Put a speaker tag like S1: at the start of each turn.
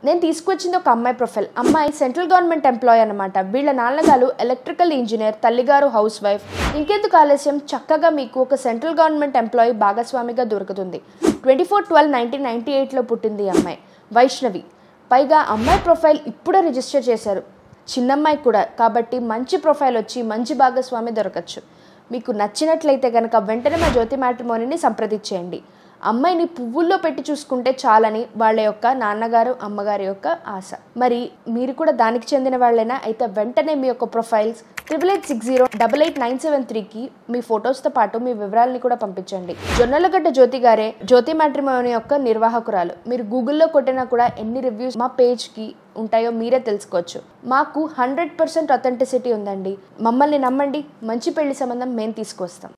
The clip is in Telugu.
S1: నేను తీసుకొచ్చింది ఒక అమ్మాయి ప్రొఫైల్. అమ్మాయి సెంట్రల్ గవర్నమెంట్ ఎంప్లాయీ అనమాట. వీళ్ళ నాన్నగారు ఎలక్ట్రికల్ ఇంజనీర్, తల్లిగారు హౌస్ వైఫ్. ఇంకెందుకు ఆలస్యం, చక్కగా మీకు ఒక సెంట్రల్ గవర్నమెంట్ ఎంప్లాయీ భాగస్వామిగా దొరుకుతుంది. 24/12/1998లో పుట్టింది ఈ అమ్మాయి, వైష్ణవి. పైగా అమ్మాయి ప్రొఫైల్ ఇప్పుడే రిజిస్టర్ చేశారు, చిన్నమ్మాయి కూడా. కాబట్టి మంచి ప్రొఫైల్ వచ్చి మంచి భాగస్వామి దొరకచ్చు. మీకు నచ్చినట్లయితే కనుక వెంటనే మా జ్యోతి మ్యాట్రిమోనీని సంప్రదించేయండి. అమ్మాయిని పువ్వుల్లో పెట్టి చూసుకుంటే చాలని వాళ్ళ యొక్క నాన్నగారు అమ్మగారి యొక్క ఆశ. మరి మీరు కూడా దానికి చెందిన వాళ్ళైనా అయితే వెంటనే మీ యొక్క ప్రొఫైల్స్ 8860888973కి మీ ఫొటోస్తో పాటు మీ వివరాలని కూడా పంపించండి. జొన్నలగడ్డ జ్యోతి గారే జ్యోతి మ్యాట్రిమోనీ యొక్క నిర్వాహకురాలు. మీరు గూగుల్లో కొట్టినా కూడా ఎన్ని రివ్యూస్ మా పేజ్కి ఉంటాయో మీరే తెలుసుకోవచ్చు. మాకు 100% అథెంటిసిటీ ఉందండి. మమ్మల్ని నమ్మండి, మంచి పెళ్లి సంబంధం మేము తీసుకొస్తాం.